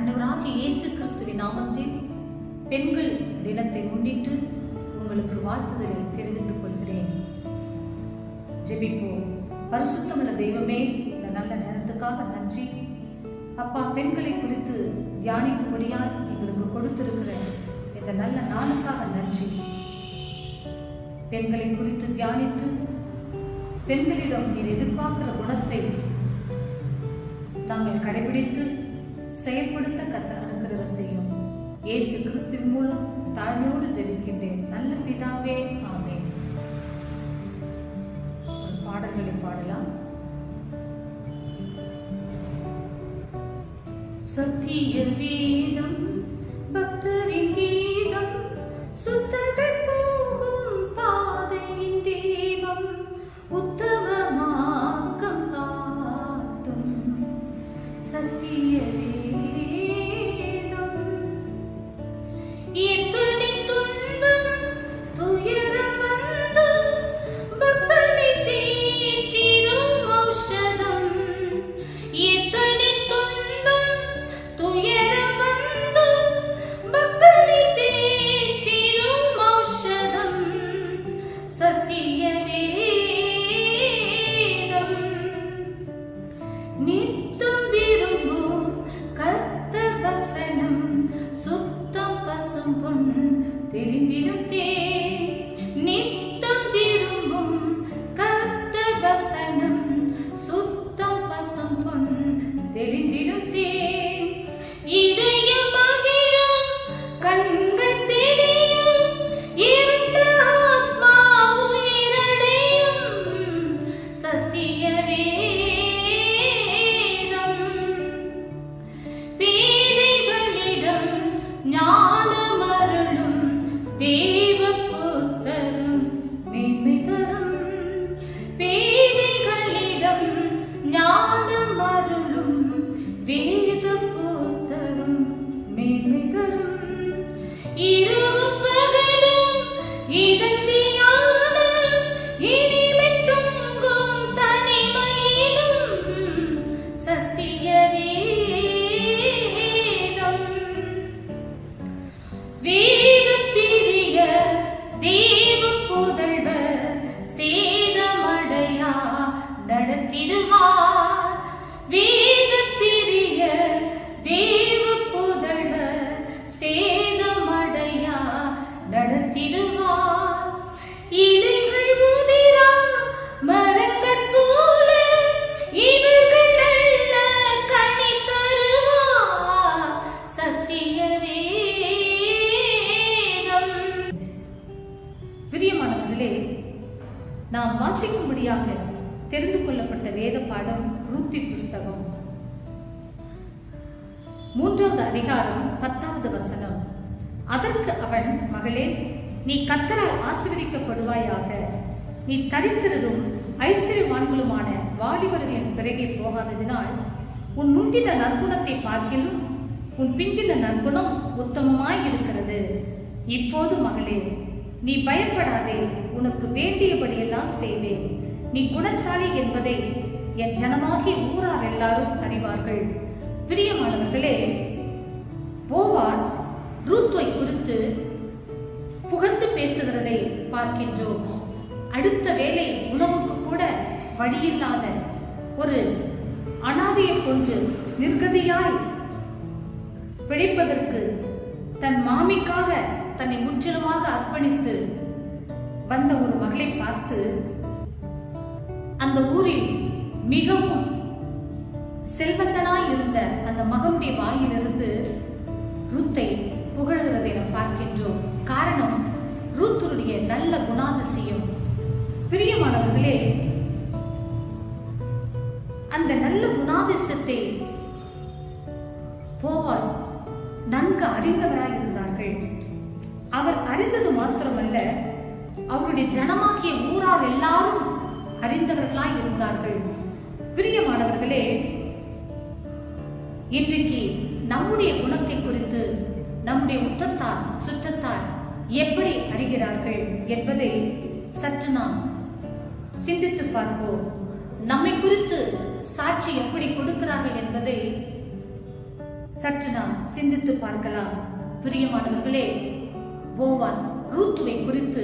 ஆண்டவராகிய இயேசு கிறிஸ்துவின் நாமத்தில் பெண்கள் தினத்தை முன்னிட்டு உங்களுக்கு வாழ்த்துதலை தெரிவித்துக் கொள்கிறேன். ஜெபிப்போம். பரிசுத்தமுள்ள தெய்வமே, இந்த நல்ல நேரத்துக்காக நன்றி அப்பா. பெண்களை குறித்து தியானிக்கும்படியால் எங்களுக்கு கொடுத்திருக்கிற இந்த நல்ல நாளுக்காக நன்றி. பெண்களை குறித்து தியானித்து பெண்களிடம் நீர் எதிர்பார்க்கிற குணத்தை நாங்கள் கடைபிடித்து செயல்படுத்த கர்த்தர் அனுக்கிரக செய்யும். இயேசு கிறிஸ்துவின் மூலம் தாழ்மையோடு ஜெபிக்கின்றேன் நல்ல பிதாவே, ஆமென். ஒரு பாடல்களை பாடலாம். சத்திய வேதம் பக்தரின் கீதம், சுத்தர்கள் போகும் பாதையின் தெய்வம், உத்தம மார்க்கம் காட்டும் சத்திய வேதம். எத்தனை துன்பம் துயரம் வந்து பக்தனை தேற்றிடும் ஔஷதம், எத்தனை துன்பம் துயரம் வந்து பக்தனை தேற்றிடும் ஔஷதம் சத்திய வேதம். நித்தம் விரும்பும் கர்த்தர் வசனம், சுத்தம் பசும் பொன் தெளிந்திடும் தேன். நித்தம் விரும்பும் கர்த்தர் வசனம், சுத்தம் பசும் பொன் தெளிந்திடும் தேன். இதயம் மகிழும் கண்கள் தெளியும், இருண்ட ஆத்மா உயிரடையும் சத்திய வேதம். பேதைகளிடம் ஞானம் அருளும் தேவ புத்தரும் மேன்மை தரும். பேதைகளிடம் ஞானம் அருளும் வேத புத்தரும் மேன்மை தரும். இரவும் பகலும் இதன் தியானம், இனிமை தங்கும் தனிமையிலும் சத்திய வேதம். வேத பிரிய தேவ புதல்வர் சேதமடையா நடத்திடுவார். வேத பிரிய தேவ புதல்வர் சேதமடையா நடத்திடுவார். இலைகள் உதிரா மரங்கள் போல இவர்கள் நல்ல கனி தருவார் சத்திய வேதம். பிரியமானவர்களே, நாம் வாசிக்கும்படியாக தெரிந்து கொள்ளப்பட்ட வேத பாடம் ரூத்தி புஸ்தகம் 3வது அதிகாரம் 10வது வசனம். அதற்கு அவன், மகளே, நீ கர்த்தரால் ஆசீர்வதிக்கப்படுவாயாக. நீ தரித்திரரும் ஐஸ்வர்யவான்களுமான வாலிபர்களின் பிறகே போகாததினால் உன் முந்தின நற்குணத்தை பார்க்கிலும் உன் பிந்தின நற்குணம் உத்தமமாய் இருக்கிறது. இப்போது மகளே, நீ பயப்படாதே, உனக்கு வேண்டியபடியெல்லாம் செய்வேன். நீ குணசாலி என்பதை என் ஜனமாகி ஊரார் எல்லாரும் அறிவார்கள். பிரியமானவர்களே, போவாஸ் ரூத்தை குறித்து புகழ்ந்து பேசுகிறதை பார்க்கின்றோம். அடுத்த வேளை உணவுக்கு கூட வழியில்லாத ஒரு அனாதையை போன்று நிர்கதியாய் பிழைப்பதற்கு தன் மாமிக்காக தன்னை முற்றிலுமாக அர்ப்பணித்து வந்த ஒரு மகளை பார்த்து அந்த ஊரில் மிகவும் செல்வந்தனாய் இருந்த அந்த மகனுடைய வாயிலிருந்து ரூத்தை புகழ்கிறதை நாம் பார்க்கின்றோம். காரணம், ரூத்துடைய நல்ல குணாதிசயம். பிரியமானவர்களே, அந்த நல்ல குணாதிசயத்தை போவாஸ் நன்கு அறிந்தவராய் இருந்தார்கள். அவர் அறிந்தது மாத்திரமல்ல, அவருடைய ஜனமாகிய ஊரார் எல்லாரும் அறிந்தவர்களாய் இருந்தார்கள். பிரியமானவர்களே, இன்றைக்கு நம்முடைய குணத்தை குறித்து நம்முடைய உற்றத்தார் சுற்றத்தார் எப்படி அறிகிறார்கள் என்பதை சற்று நாம் சிந்தித்து பார்ப்போம். நம்மை குறித்து சாட்சி எப்படி கொடுக்கிறார்கள் என்பதை சற்று நாம் சிந்தித்து பார்க்கலாம். பிரியமானவர்களே, போவாஸ் ரூத்துவை குறித்து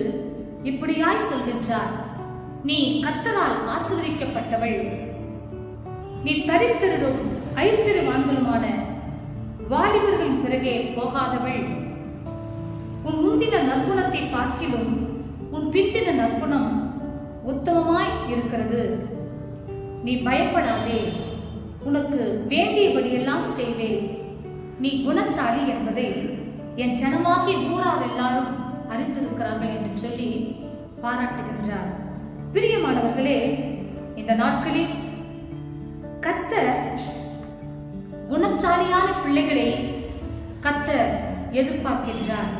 இப்படியாய் சொல்கின்றார்: நீ கர்த்தரால் ஆசீர்வதிக்கப்பட்டவள், நீ தரித்திரரும் ஐஸ்வர்யவான்களுமான வாலிபர்களின் பிறகே போகாதவள். உன் முந்தின நற்குணத்தை பார்க்கிலும் உன் பிந்தின நற்குணம் உத்தமமாய் இருக்கிறது. நீ பயப்படாதே, உனக்கு வேண்டியபடியெல்லாம் செய்வேன். நீ குணச்சாலி என்பதை என் ஜனமாகிய ஊரார் எல்லாரும் அறிந்திருக்கிறார்கள் என்று சொல்லி பாராட்டுகின்றார். பிரியமானவர்களே, இந்த நாட்களில் கர்த்தர் குணச்சாலியான பிள்ளைகளை கர்த்தர் எதிர்பார்க்கின்றார்.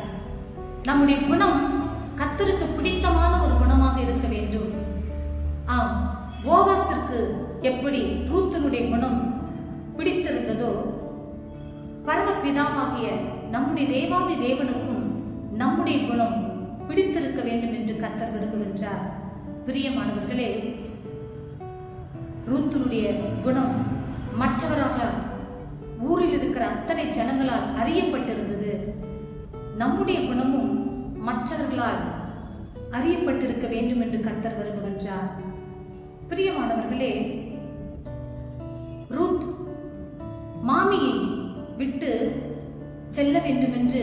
நம்முடைய குணம் கர்த்தருக்கு பிடித்தமான ஒரு குணமாக இருக்க வேண்டும். ஆம், போவாசிற்கு எப்படி ரூத்தினுடைய குணம் பிடித்திருந்ததோ, பரமபிதாவாகிய நம்முடைய தேவாதி தேவனுக்கும் நம்முடைய குணம் பிடித்திருக்க வேண்டும் என்று கர்த்தர் விரும்புகின்றார். பிரியமானவர்களே, ரூத்தினுடைய குணம் மற்றவராக ஊரில் இருக்கிற அத்தனை ஜனங்களால் அறியப்பட்டிருந்தது. நம்முடைய குணமும் மற்றவர்களால் அறியப்பட்டிருக்க வேண்டும் என்று கர்த்தர் விரும்புகின்றார். பிரியமானவர்களே, ரூத் மாமியை விட்டு செல்ல வேண்டும் என்று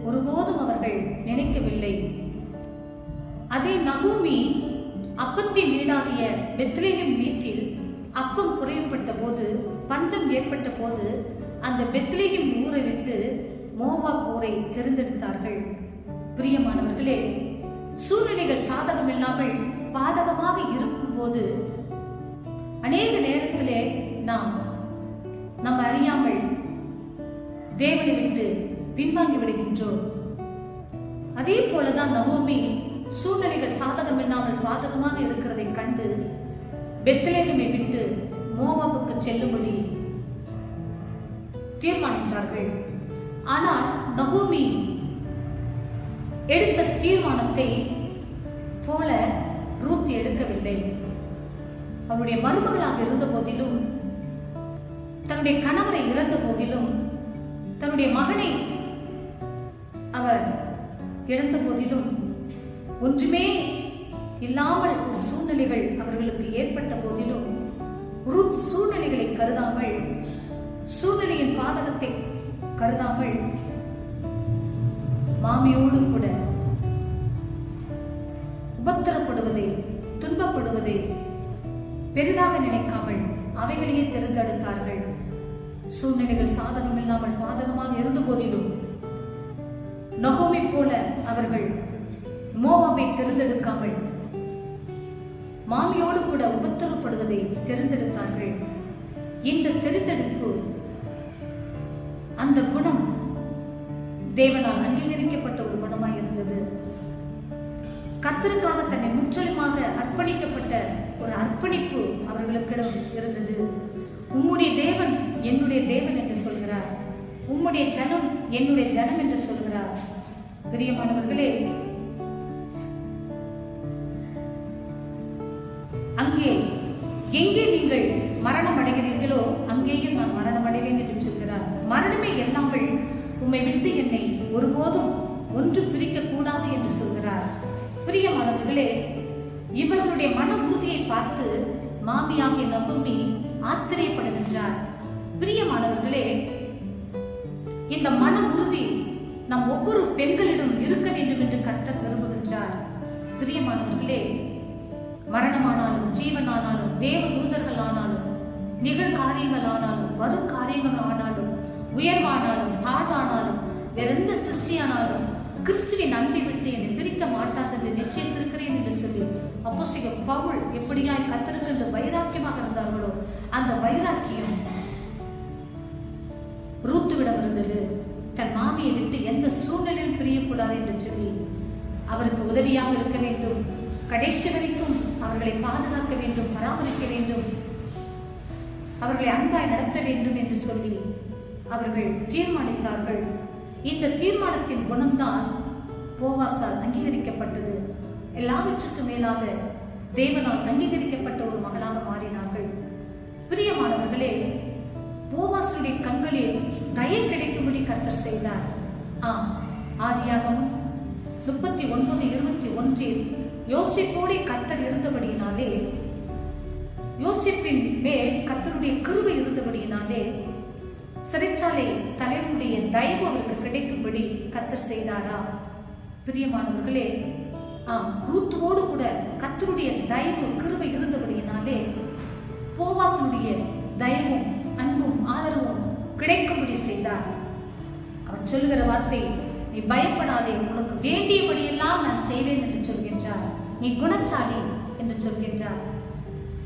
ஒருபோதும் அவர்கள் நினைக்கவில்லை. அதே நகோமி அப்பத்தின் வீடாகிய பெத்லேஹேம் வீட்டில் அப்பம் குறைவுபட்ட போது, பஞ்சம் ஏற்பட்ட போது அந்த பெத்லேஹேம் ஊரை விட்டு மோவாப் ஊரை தேர்ந்தெடுத்தார்கள். பிரியமானவர்களே, சூழ்நிலைகள் சாதகமில்லாமல் பாதகமாக இருக்கும் போது அநேக நேரத்திலே நம்ம அறியாமல் தேவனை விட்டு பின்வாங்கி விடுகின்றோம். அதே போலதான் நகோமி சூழ்நிலைகள் சாதகமில்லாமல் பாதகமாக இருக்கிறதை கண்டு பெத்லேஹேமை விட்டு மோவாபுக்கு செல்லும்படி தீர்மானித்தார்கள். ஆனால் நகோமி எடுத்த தீர்மானத்தை போல ரூத் எடுக்கவில்லை. அவருடைய மருமகளாக இருந்த போதிலும், தன்னுடைய கணவரை இறந்த போதிலும், தன்னுடைய மகனை அவர் இழந்த போதிலும், ஒன்றுமே இல்லாமல் ஒரு சூழ்நிலைகள் அவர்களுக்கு ஏற்பட்ட போதிலும் ரூத் சூழ்நிலைகளை கருதாமல், சூழ்நிலையின் பாதகத்தை கருதாமல், மாமியோடு கூட உபத்திரப்படுவதை, துன்பப்படுவதை பெரிதாக நினைக்காமல் அவைகளையே தேர்ந்தெடுத்தார்கள். சூழ்நிலைகள் சாதகம் இல்லாமல் பாதகமாக இருந்த போதிலும் நகோமி போல அவர்கள் மோவாபை தேர்ந்தெடுக்காமல் மாமியோடு கூட உபத்திரப்படுவதை தேர்ந்தெடுத்தார்கள். இந்த தேர்ந்தெடுப்பு, அந்த குணம் தேவனால் அங்கீகரிக்கப்பட்ட ஒரு குணமாய் இருந்தது. கர்த்தருக்காக தன்னை முற்றிலுமாக அர்ப்பணிக்கப்பட்ட ஒரு அர்ப்பணிப்பு அவர்களுக்கிடம் இருந்தது. உம்முடைய தேவன் என்னுடைய தேவன் என்று சொல்கிறார், உம்முடைய ஜனம் என்னுடைய ஜனம் என்று சொல்கிறார். பிரியமானவர்களே, அங்கே எங்கே நீங்கள் மரணம் அடைகிறீர்களோ அங்கேயும் நான் மரணம் அடைவேன் என்று சொல்கிறார். மரணமே எல்லாமல் உம்மை விட்டு என்னை ஒருபோதும் ஒன்று பிரிக்க கூடாது என்று சொல்கிறார். பிரியமானவர்களே, இவர்களுடைய மன உறுதியை பார்த்து மாமியாகிய நகோமி ஆச்சரியப்படுகின்றார். பிரியமானவர்களே, இந்த மன உறுதி நம் ஒவ்வொரு பெண்களிடம் இருக்க வேண்டும் என்று கர்த்தர் விரும்புகின்றார். பிரியமானவர்களே, மரணமானாலும், ஜீவனானாலும், தேவ தூதர்கள் ஆனாலும், நிகழ்காரியங்கள் ஆனாலும், வரும் காரியங்கள் ஆனாலும், உயர்வானாலும், தாழ்வானாலும், வேற எந்த சிருஷ்டியானாலும் கிறிஸ்துவின் அன்பை விட்டு என்னை பிரிக்க மாட்டாது என்று நிச்சயித்திருக்கிறேன் என்று சொல்லி அப்போஸ்தலன் பவுல் எப்படியாய் கர்த்தருக்கு என்று வைராக்கியமாக இருந்தார்களோ அந்த வைராக்கியம் ரூத்துவிடம் இருந்தது. தன் மாமியை விட்டு எந்த சூழ்நிலையும் பிரியக்கூடாது என்று சொல்லி அவருக்கு உதவியாக இருக்க வேண்டும், கடைசி வரைக்கும் அவர்களை பாதுகாக்க வேண்டும், பராமரிக்க வேண்டும், அவர்களை அன்பாய் நடத்த வேண்டும் என்று சொல்லி அவர்கள் தீர்மானித்தார்கள். இந்த தீர்மானத்தின் குணம்தான் போவாசால் அங்கீகரிக்கப்பட்டது. எல்லாவற்றுக்கும் மேலாக தேவனால் அங்கீகரிக்கப்பட்ட ஒரு மகளாக மாறினார்கள். பிரியமானவர்களே, போவாசுடைய கண்களில் தயை கிடைக்கும்படி கர்த்தர் செய்தார். ஆதியாகமம் 39:21 யோசேப்போடு கர்த்தர் இருந்தபடியினாலே, யோசேப்பின் மேல் கர்த்தருடைய கிருபை இருந்தபடியினாலே சிறைச்சாலை தலைவனுடைய தயவு அவருக்கு கிடைக்கும்படி கர்த்தர் செய்தாரா? பிரியமானவர்களே, ரூத்துவோடு கூட கர்த்தருடைய தயவு கிருபை இருந்தபடியினாலே போவாசுடைய தயவும் அன்பும் ஆதரவும் கிடைக்கும்படி செய்தார். அவன் சொல்லுகிற வார்த்தை, நீ பயப்படாதே, உனக்கு வேண்டியபடியெல்லாம் நான் செய்வேன் என்று சொல்கின்றார். நீ குணச்சாலி என்று சொல்கின்றார்.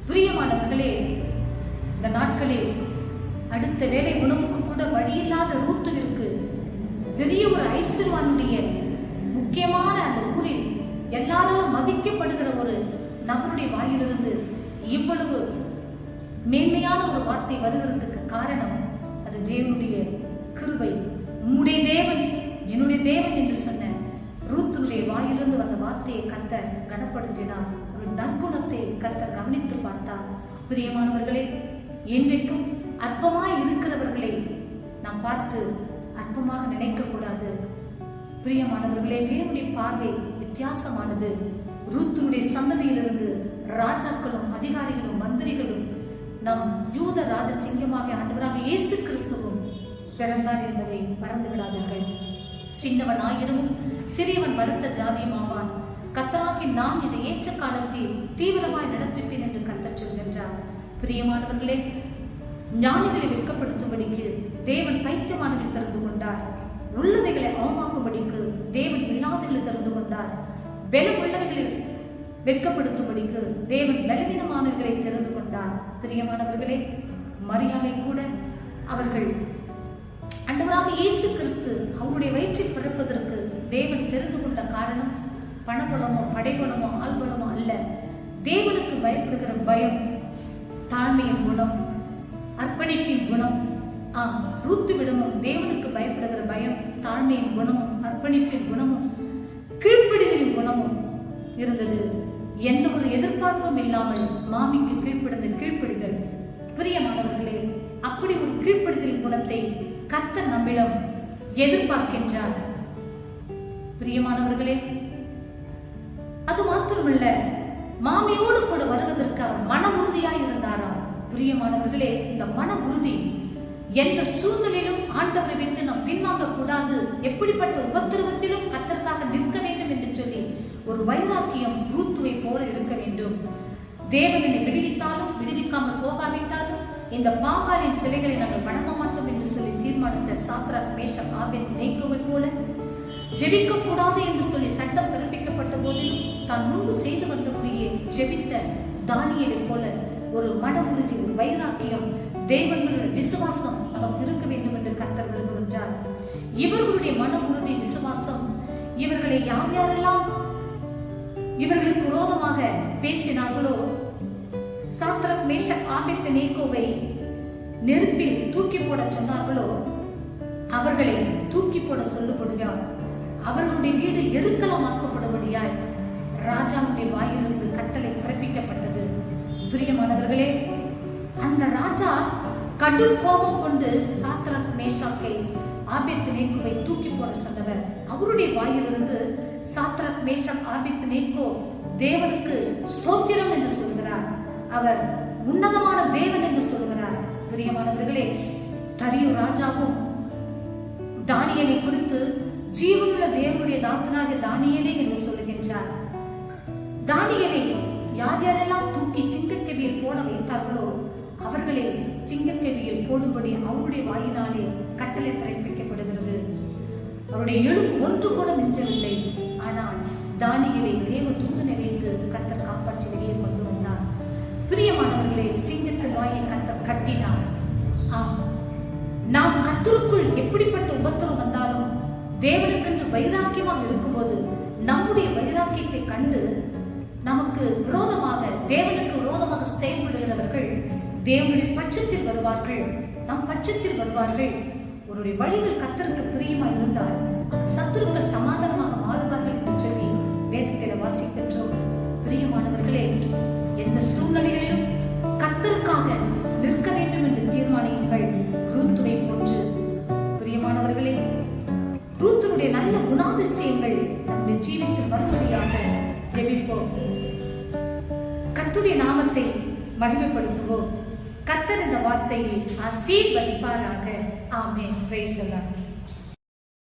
பிரியமானவர்களே, இந்த நாட்களில் அடுத்த வேலை உணவுக்கு கூட வழியில்லாத ரூத்துவிற்கு பெரிய ஒரு ஐஸ்வர்வானுடைய முக்கியமான அந்த ஊரில் எல்லாராலும் மதிக்கப்படுகிற ஒரு நபருடைய வாயிலிருந்து இவ்வளவு மேன்மையான ஒரு வார்த்தை வருகிறதுக்கு காரணம் அது தேவனுடைய கிருபை. உம்முடைய தேவன் என்னுடைய தேவன் என்று சொன்ன ரூத்துடைய வாயிலிருந்து வந்த வார்த்தையை கர்த்தர் கனப்படுத்தினார். ஒரு நற்குணத்தை கர்த்தர் கவனித்து பார்த்தார். பிரியமானவர்களே, இன்றைக்கும் அற்பமாய் இருக்கிறவர்களை நாம் பார்த்து அற்பமாக நினைக்க கூடாது. பிரியமானவர்களே, தேவனுடைய பார்வை வித்தியாசமானது. ரூத்துடைய சந்ததியிலிருந்து ராஜாக்களும் அதிகாரிகளும் மந்திரிகளும் நம் யூத ராஜ சிங்கமாக ஆண்டவராக இயேசு கிறிஸ்துவும் பிறந்தார் என்பதை மறந்து விடாதீர்கள். சின்னவன் ஆயிரம் சிறியவன் வளர்த்த ஜாதியும் ஆவான். கர்த்தராகி நான் இதை ஏற்ற காலத்தில் தீவிரமாய் நடப்பிப்பேன் என்று கர்த்தர் சொல்கின்றார். பிரியமானவர்களே, ஞானிகளை வெட்கப்படுத்தும்படிக்கு தேவன் பைத்தியமானவர்களை திறந்து கொண்டார். உள்ளவைகளை அவமாக்கும்படிக்கு தேவன் இல்லாதவர்களை திறந்து கொண்டார். பலம் உள்ளவைகளை வெட்கப்படுத்தும்படிக்கு தேவன் பலவீனமானவர்களை திறந்து கொண்டார். பிரியமானவர்களே, மரியாதை கூட அவர்கள் ஆண்டவராக இயேசு கிறிஸ்து அவருடைய வயிற்றில் பிறப்பதற்கு தேவன் தெரிந்து கொண்ட காரணம் பணபலமோ படைபலமோ ஆள்பலமோ அல்ல. தேவனுக்கு பயப்படுகிற பயம், தாழ்மையின் குணம், அர்ப்பணிப்பின் குணம். ரூத்துவிடமும் தேவனுக்கு பயப்படுகிற பயம், தாழ்மையின் குணமும் அர்ப்பணிப்பின் குணமும் கீழ்ப்படிதலின் குணமும் இருந்தது. எந்த ஒரு எதிர்பார்ப்பும் இல்லாமல் மாமிக்கு கீழ்ப்படிதல். பிரியமானவர்களே, அப்படி ஒரு கீழ்ப்படிதல் குணத்தை கர்த்தர் நம்மிடம் எதிர்பார்க்கின்றார். பிரியமானவர்களே, அது மாத்திரமல்ல, மாமியோடு கூட வருவதற்கு அவர் மன உறுதியாய் இருந்தாராம். பிரியமானவர்களே, இந்த மன உறுதி எந்த சூழ்நிலையிலும் ஆண்டவரை விட்டு நாம் பின்வாங்க கூடாது. எப்படிப்பட்ட உபத்திரவத்திலும் கர்த்தருக்காக நிற்க வேண்டும் என்று சொல்லி ஒரு வைராக்கியம் ரூத்துவை போல இருக்க வேண்டும். தேவன் என்னை விடுவித்தாலும் விடுவிக்காமல் போகாவிட்டாலும் இந்த பாகாலின் சிலைகளை நாங்கள் வணங்க மாட்டோம் என்று சொல்லி தீர்மானித்த சாத்ராக், மேஷக், ஆபேத்நேகோவை போல ஜெபிக்க கூடாது என்று சொல்லி சட்டம் பிறப்பிக்கப்பட்ட போதிலும் தான் முன்பு செய்து வந்தபடியே ஜெபித்த தானியேலை போல ஒரு மன உறுதி, ஒரு வைராக்கியம், தேவனுடைய விசுவாசம் நமக்கு இருக்க வேண்டும் என்று கர்த்தர் விரும்புகின்றார். இவர்களுடைய மன உறுதி, விசுவாசம், இவர்களை யார் யாரெல்லாம் இவர்களுக்கு விரோதமாக பேசினார்களோ, சாத்ராக், மேஷக், ஆபேத்நேகோவை நெருப்பில் தூக்கி போட சொன்னார்களோ அவர்களை தூக்கி போட சொல்லப்படுவார். அவர்களுடைய வீடு எருக்களமாக்கப்படும்படியாய் ராஜாவுடைய வாயிலிருந்து கட்டளை பிறப்பிக்கப்பட்டது. பிரியமானவர்களே, அந்த ராஜா கடும் கோபம் கொண்டு சாத்ராக், மேஷாக்கை, ஆபேத்நேகோவை தூக்கி போட சொன்னவர். அவருடைய வாயிலிருந்து சாத்ராக், மேஷாக், ஆபேத்நேகோ தேவனுக்கு ஸ்தோத்திரம் என்று சொல்கிறார். அவர் உன்னதமான தேவன் என்று சொல்கிறார். பிரியமானவர்களே, தரியு ராஜாவும் தானியேலை குறித்து ஜீவனுள்ள தேவனுடைய தாசனாகிய தானியேலே என்று சொல்லுகின்றார். தானியேலை யார் யாரெல்லாம் தூக்கி சிங்கக்கெபியில் போட வைத்தார்களோ அவர்களை சிங்கக்கெபியில் போடும்படி அவருடைய வாயினாலே கட்டளை பிறப்பிக்கப்படுகிறது. அவருடைய எலும்பு ஒன்று கூட மிஞ்சவில்லை. ஆனால் தானியேலை தேவ தூதனை வைத்து கர்த்தர் காப்பாற்றி வெளியே கொண்டு வந்தார். பிரியமானவர்களே, சிங்கத்தின் வாயை கர்த்தர் கட்டினார். நாம் கர்த்தருக்குள் எப்படிப்பட்ட உபத்திரம் வந்தாலும் தேவனுக்கென்று வைராக்கியமாக இருக்கும்போது நம்முடைய வைராக்கியத்தை கண்டு நமக்கு விரோதமாக, தேவனுக்கு விரோதமாக செயல்படுகிறவர்கள் தேவனுடைய பட்சத்தில் வருவார்கள், நம் பட்சத்தில் வருவார்கள். ஒரு வழிகள் கர்த்தருக்கு பிரியமா இருந்தால் சத்துருக்கள் சமாதானமாக மாறுவார்கள் என்று சொல்லி வேதத்தில் வாசிக்கின்றோம். பிரியமானவர்களே, எந்த சூழ்நிலைகளிலும் கர்த்தருக்காக நிற்க வேண்டும் என்று தீர்மானியுங்கள். குணாதிசயங்கள் நம்முடைய ஜீவித்தில் வரும்படியாக ஜெபிப்போம். கர்த்தருடைய நாமத்தை மகிமைப்படுத்துவோம். கர்த்தர் இந்த வார்த்தையை ஆசீர்வதிப்பாராக. ஆமென். Praise the Lord.